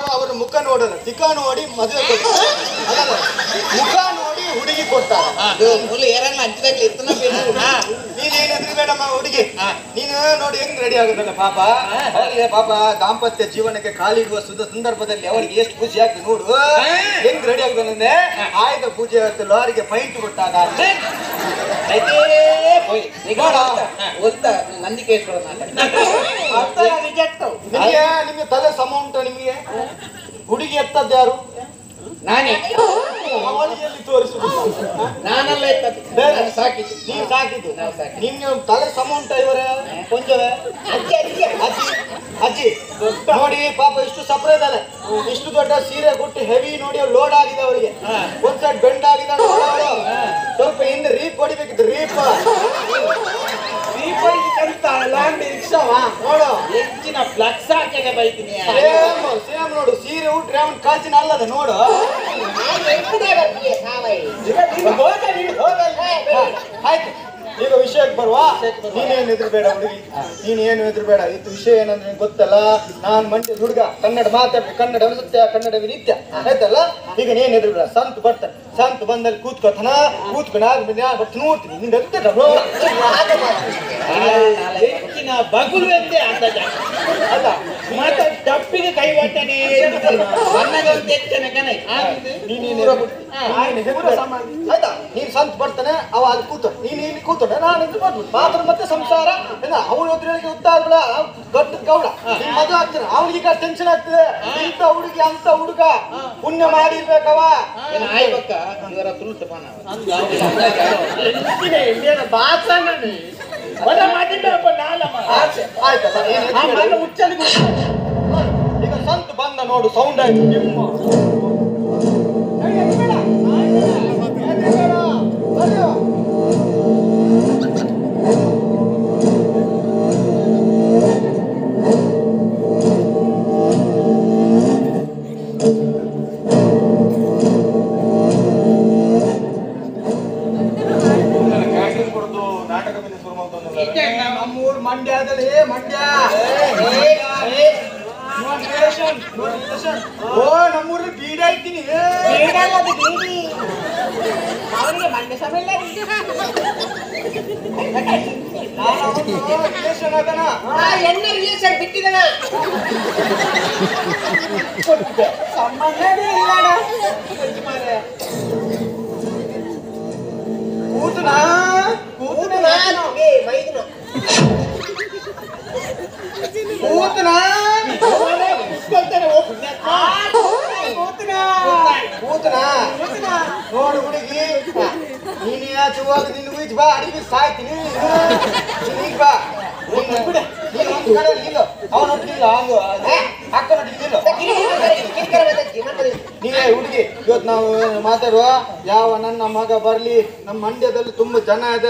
ನಾವು ಅವರ ಮುಖ ನೋಡಲ್ಲ, ತಿಕ್ಕ ನೋಡಿ ಮದುವೆ ಕೊಡ್ತಾರೆ. ಅದಲ್ಲ, ಮುಖ ನೋಡಿ ಹುಡುಗಿ ಕೊಡ್ತಾರೆ. ನೀನೇನಂದ್ರೆ ಬೇಡಮ್ಮ ಹುಡುಗಿ, ನೀನು ನೋಡಿ ಹೆಂಗ್ ರೆಡಿ ಆಗುದಲ್ಲ ಪಾಪ. ಅವರಿಗೆ ಪಾಪ ದಾಂಪತ್ಯ ಜೀವನಕ್ಕೆ ಕಾಲಿಡುವ ಸಂದರ್ಭದಲ್ಲಿ ಅವರಿಗೆ ಎಷ್ಟು ಖುಷಿ ಆಗ್ತದೆ ನೋಡು. ಹೆಂಗ್ ರೆಡಿ ಆಗುದಂದ್ರೆ ಆಯ್ದ ಪೂಜೆ ಲಾರಿಗೆ ಪೈಂಟ್ ಕೊಟ್ಟಾಗ ನಂದಿಕೇಶ್ವರ ನಿಮ್ಗೆ ತಲೆ ಸಮ ಉಂಟ? ನಿಮ್ಗೆ ಹುಡುಗಿ ಎತ್ತದ್ದು ಯಾರು? ನಾನೇ. ಅವಳಿಗೆಲ್ಲಿ ತೋರಿಸುದು? ನಾನೆಲ್ಲ ಎತ್ತದ್ದು, ಸಾಕಿದ್ದು. ನೀವು ಸಾಕಿದ್ದು. ನಿಮ್ಗೆ ತಲೆ ಸಮ ಉಂಟ ಇವರೇ? ಕೊಂಚವೇ? ಅಜ್ಜಿ ಅಜ್ಜಿ ಅಜ್ಜಿ ಅಜ್ಜಿ ನೋಡಿ ಪಾಪ ಇಷ್ಟು ಸಪ್ರೇಟ್ ಅಲ್ಲ, ಇಷ್ಟು ದೊಡ್ಡ ಸೀರೆ ಕೊಟ್ಟು ಹೆವಿ ನೋಡಿ ಅವ್ರು ಲೋಡ್ ಆಗಿದೆ ಅವರಿಗೆ. ಒಂದ್ ಸೈಡ್ ಬೆಂಡ್ ಆಗಿದೆ, ಸ್ವಲ್ಪ ಹಿಂದೆ ರೀಪ್ ಹೊಡಿಬೇಕಿತ್ತು. ರೀಪ್ ನೋಡು, ಹೆಚ್ಚಿನ ಫ್ಲಕ್ಸ್ ಹಾಕಿಗೆ ಬೈತೀನಿ. ಸೇಮ್ ನೋಡು, ಸೀರೆ ಉಟ್ರೆ ಅವ್ನು ಕಾಚಿನ ಅಲ್ಲದ ನೋಡು. ಆಯ್ತು, ಈಗ ವಿಷಯಕ್ಕೆ ಬರುವ. ನೀನೇನು ಎದುರುಬೇಡ ಹುಡುಗಿ, ನೀನೇನು ಎದುರುಬೇಡ. ಇದು ವಿಷಯ ಏನಂದ್ರೆ ನಿಂಗೆ ಗೊತ್ತಲ್ಲ, ನಾನ್ ಮಂಡ್ಯದ ಹುಡುಗ, ಕನ್ನಡ ಮಾತಾಡ್ತೀನಿ, ಕನ್ನಡ ಸತ್ಯ, ಕನ್ನಡ ನಿತ್ಯ ಆಯ್ತಲ್ಲ. ಈಗ ನೀನ್ ಎದುರುಬೇಡ, ಸಂತ ಬರ್ತಾನೆ. ಸಂತ ಬಂದಲ್ಲಿ ಕೂತ್ಕೋತಾನ, ಕೂತ್ಕೊಂಡು ಬರ್ತೀನಿ ನೋಡ್ತೀನಿ. ನಿಂಗೆ ಹೆಚ್ಚಿನ ಬಗುಲ್ವಂತೆ ಅಂದಾಜ ಅಲ್ಲ, ಮತ್ತೆ ಡಬ್ಬಿಗೆ ಕೈ ಒಟ್ಟನೆ ಹೆಚ್ಚನೆ ಕನೆ. ಆಯ್ತಾ, ನೀನ್ ಸಂತ ಬರ್ತಾನೆ, ಅವ ಅಲ್ಲಿ ಕೂತ, ನೀನ್ ಇಲ್ಲಿ ಕೂತೋಣ, ನಾನು ಇಲ್ಲಿ ಬರ್ಬೋದು. ಮಾತ್ರ ಮತ್ತೆ ಸಂಸಾರ ಇಲ್ಲ. ಅವನ ಎದುರಿಗೆ ಉದ್ದಾಗಲ ದೊಡ್ಡ ಗೌಡ ಮದುವೆ ಆಗ್ತಾನೆ, ಅವನಿಗೆ ಟೆನ್ಷನ್ ಆಗ್ತದೆ. ಇಂಥ ಹುಡುಗಿ ಅಂತ ಹುಡುಗ ಪುಣ್ಯ ಮಾಡಿರ್ಬೇಕವ. ಆಯ್ಬಕ್ಕ ಇವರ ತುಳುಟು ಪಾನ ಆಯ್ತಲ್ಲ, ಹುಚ್ಚಲಿಗೆ ಈಗ ಸಂತ ಬಂದ ನೋಡು, ಸೌಂಡ್ ಆಯ್ತು. ನಮ್ಮೂರು ಮಂಡ್ಯದಲ್ಲಿ ಮಂಡ್ಯ. ಓ ನಮ್ಮೂರಲ್ಲಿ ಬೀಡ ಇದ್ದೀನಿ. ಅವನಿಗೆ ಮಂಡ್ಯ ಸಮೇಲ ರಿಲೇಷನ್ ಅದನ ಎನ್ನ ರಿಲೇಷನ್ ಬಿಟ್ಟಿದನ ಸಂಬಂಧನೇ ಇಲ್ಲ. ಕೂತನ ಕೂತನ ಕೂತನ ಕೂತನ ನೋಡು ಹುಡುಗಿ, ನೀನು ಯಾಚೆ ಹೋಗಿ ನಿನ್ನ ಬೀಚ್ ಬಾ, ಅಡಿಗೆ ಸಾಯ್ತೀನಿ. ನೀನ್ ಬಾ, ಅವನೊಟ್ಟಿಲ್ಲ ಹಂಗ ಅಕ್ಕನೊಟ್ಟಿಲ್ಲ. ನೀವೇ ಹುಡುಗಿ, ಇವತ್ತು ನಾವು ಮಾತಾಡುವ ಯಾವ ನನ್ನ ಮಗ ಬರ್ಲಿ, ನಮ್ಮ ಮಂಡ್ಯದಲ್ಲಿ ತುಂಬಾ ಜನ ಇದೆ.